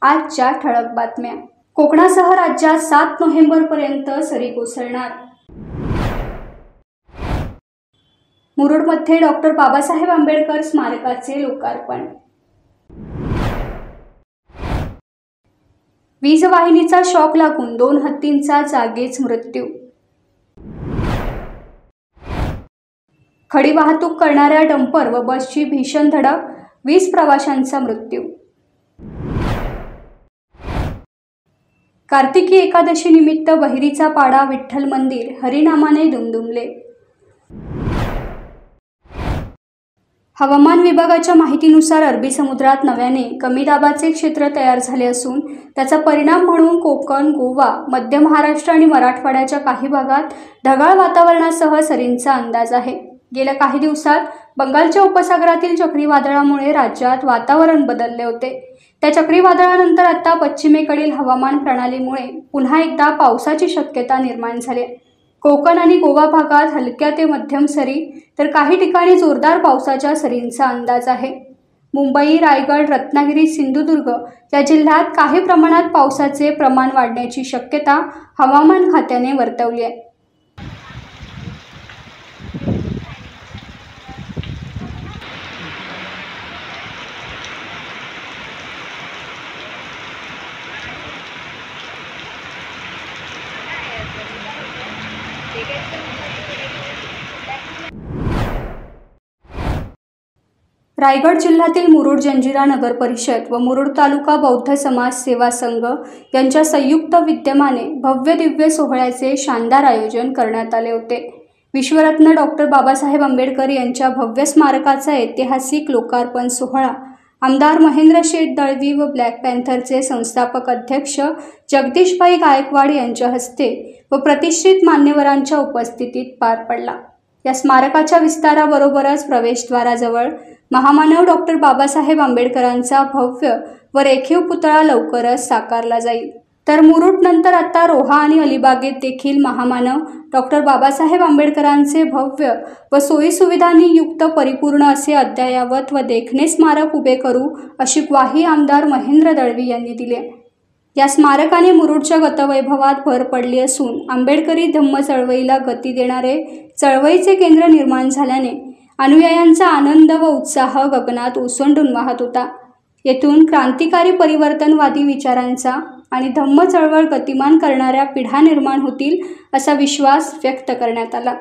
आजच्या ठळक बातम्या। कोकणासह राज्यात 7 नोव्हेंबरपर्यंत सरी कोसळणार। मुरुडमध्ये डॉक्टर बाबासाहेब आंबेडकर स्मारकाचे लोकार्पण। वीज वाहिनीचा शॉक लागून 2 हत्तींचा जागीच मृत्यू। खडी वाहतूक करणाऱ्या डंपर व बसची भीषण धडक, 20 प्रवाशांचा मृत्यू। कार्तिकी एकादशी निमित्त बहिरीचा पाडा विठ्ठल मंदिर हरिनामाने दुमदुमले। हवामान विभागाच्या माहितीनुसार अरबी समुद्रात नव्याने कमी दाबाचे क्षेत्र तयार झाले असून त्याचा परिणाम म्हणून कोकण, गोवा, मध्य महाराष्ट्र आणि मराठवाड्याच्या काही भागात ढगाळ वातावरणासह सरींचा अंदाज आहे। गेल्या काही दिवसात बंगालच्या उपसागरातील चक्रीवादळामुळे राज्यात वातावरण बदलले होते। त्या चक्रीवादळानंतर आता पश्चिमेकडील हवामान प्रणालीमुळे पुन्हा एकदा पावसाची शक्यता निर्माण झाली आहे। कोकण आणि गोवा भागात हलक्या ते मध्यम सरी तर काही ठिकाणी जोरदार पावसाच्या सरींचा अंदाज आहे। मुंबई, रायगड, रत्नागिरी, सिंधुदुर्ग या जिल्ह्यात काही प्रमाणात पावसाचे प्रमाण वाढण्याची शक्यता हवामान खात्याने वर्तवली आहे। रायगड जिल्ह्यातील मुरुड जंजिरा नगर परिषद व मुरुड तालुका बौद्ध समाज सेवा संघ यांच्या संयुक्त विद्यमाने भव्य दिव्य सोहळ्याचे शानदार आयोजन करण्यात आले होते। विश्वरत्न डॉक्टर बाबासाहेब आंबेडकर यांच्या भव्य स्मारकाचा ऐतिहासिक लोकार्पण सोहळा आमदार महेंद्र शेठ दळवी व ब्लॅक पॅन्थरचे संस्थापक अध्यक्ष जगदीशभाई गायकवाड यांच्या हस्ते व प्रतिष्ठित मान्यवरांच्या उपस्थितीत पार पडला। या स्मारकाच्या विस्ताराबरोबरच प्रवेशद्वाराजवळ महामानव डॉक्टर बाबासाहेब आंबेडकरांचा भव्य व रेखीव पुतळा लवकरच साकारला जाईल। तर मुरुड नंतर आता रोहा आणि अलिबागेत देखील महामानव डॉक्टर बाबासाहेब आंबेडकरांचे भव्य व सोयी सुविधांनी युक्त परिपूर्ण असे अद्ययावत व देखणे स्मारक उभे करू अशी ग्वाही आमदार महेंद्र दळवी यांनी दिली। या स्मारकाने मुरुडच्या गतवैभवात भर पडली असून आंबेडकरी धम्म चळवळीला गती देणारे चळवळीचे केंद्र निर्माण झाल्याने अनुयायांचा आनंद व उत्साह गगनात ओसंडून वाहत होता। येथून क्रांतिकारी परिवर्तनवादी विचारांचा आणि धम्म चळवळ गतिमान करणाऱ्या पिढ्या निर्माण होतील असा विश्वास व्यक्त करण्यात आला।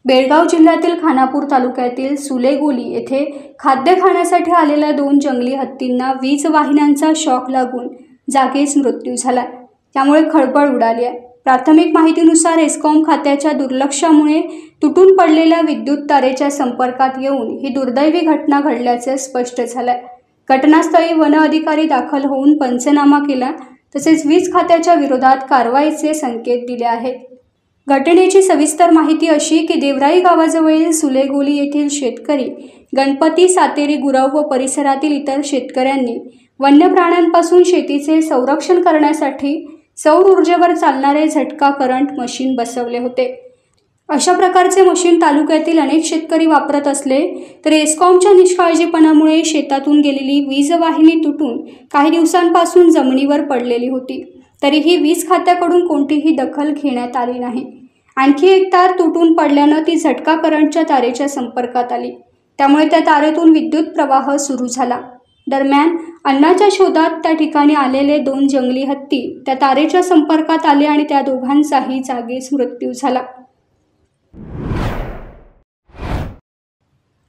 बेळगाव जिल्ह्यातील खानापूर तालुक्यातील सुलेगोली येथे खाद्य खाण्यासाठी आलेल्या 2 जंगली हत्तींना वीज वाहिन्यांचा शॉक लागून जागीच मृत्यू झाला। त्यामुळे खळबळ उडाली आहे। प्राथमिक माहितीनुसार एस्कॉम खात्याच्या दुर्लक्षामुळे तुटून पडलेल्या विद्युत तारेच्या संपर्कात येऊन ही दुर्दैवी घटना घडल्याचे स्पष्ट झाले। घटनास्थळी वन अधिकारी दाखल होऊन पंचनामा केला तसेच वीज खात्याच्या विरोधात कारवाईचे संकेत दिले आहेत। घटनेची सविस्तर माहिती अशी की देवराई गावाजवळील सुलेगोली येथील शेतकरी गणपती सातेरी गुरव व परिसरातील इतर शेतकऱ्यांनी वन्य प्राण्यांपासून शेतीचे संरक्षण करण्यासाठी सौर ऊर्जेवर चालणारे झटका करंट मशीन बसवले होते। अशा प्रकारचे मशीन तालुक्यातील अनेक शेतकरी वापरत असले तरी एस्कॉमच्या निष्काळजीपणामुळे शेतातून गेलेली वीज वाहिनी तुटून काही दिवसांपासून जमिनीवर पडलेली होती। तरीही वीज खात्याकडून कोणतीही दखल घेण्यात आली नाही। आणखी एक तार तुटून पडल्याने ती झटका करंटच्या तारेच्या संपर्कात आली, त्यामुळे त्या तारेतून विद्युत प्रवाह सुरू झाला। दरम्यान अन्नाच्या शोधात त्या ठिकाणी आलेले 2 जंगली हत्ती त्या तारेच्या संपर्कात आले आणि त्या दोघांचाही जागीच मृत्यू झाला।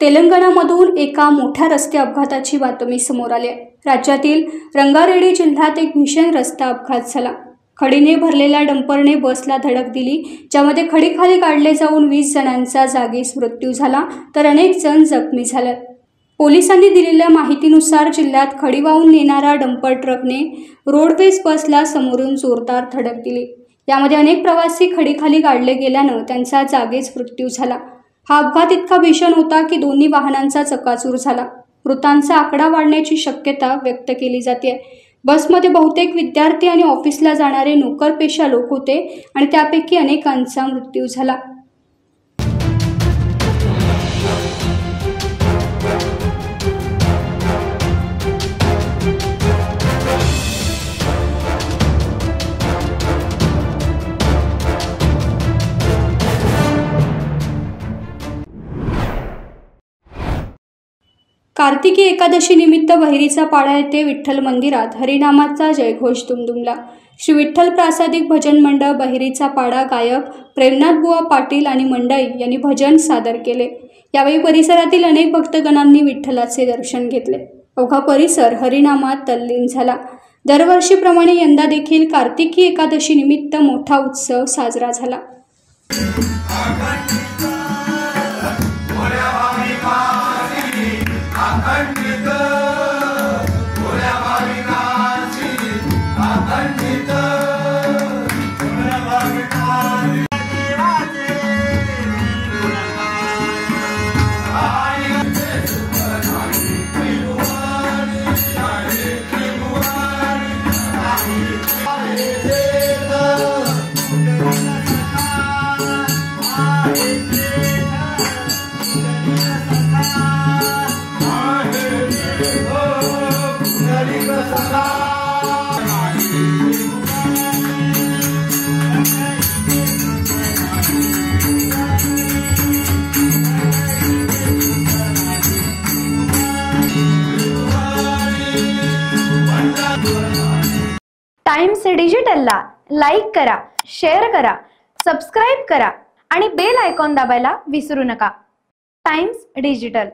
तेलंगणामधून एका मोठ्या रस्ते अपघाताची बातमी समोर आली आहे। राज्यातील रंगारेड्डी जिल्ह्यात एक भीषण रस्ता अपघात झाला। खडीने भरलेल्या डंपरने बसला धडक दिली, ज्यामध्ये खडी खाली काढले जाऊन 20 जणांचा जागीच मृत्यू झाला तर अनेक जण जखमी झाले। पोलिसांनी दिलेल्या माहितीनुसार जिल्ह्यात खडी वाहून नेणारा डंपर ट्रकने रोडवेज बसला समोरून जोरदार धडक दिली। यामध्ये अनेक प्रवासी खडीखाली काढले गेल्याने त्यांचा जागीच मृत्यू झाला। हा अपघात इतका भीषण होता की दोन्ही वाहनांचा चक्काचूर झाला। मृतांचा आकडा वाढण्याची शक्यता व्यक्त केली जाते। बसमध्ये बहुतेक विद्यार्थी आणि ऑफिसला जाणारे नोकरपेशा लोक होते आणि त्यापैकी अनेकांचा मृत्यू झाला। कार्तिकी एकादशी निमित्त बहिरीचा पाडा येथे विठ्ठल मंदिरात हरिनामाचा जयघोष दुमदुमला। श्री विठ्ठल प्रासादिक भजन मंडळ बहिरीचा पाडा गायक प्रेमनाथ बुवा पाटील आणि मंडळी यांनी भजन सादर केले। यावेळी परिसरातील अनेक भक्तगणांनी विठ्ठलाचे दर्शन घेतले। अवघा परिसर हरिनामात तल्लीन झाला। दरवर्षीप्रमाणे यंदा देखील कार्तिकी एकादशी निमित्त मोठा उत्सव साजरा झाला। टाइम्स डिजिटलला लाईक करा, शेअर करा, सबस्क्राइब करा आणि बेल आयकॉन दाबायला विसरू नका। Times digital.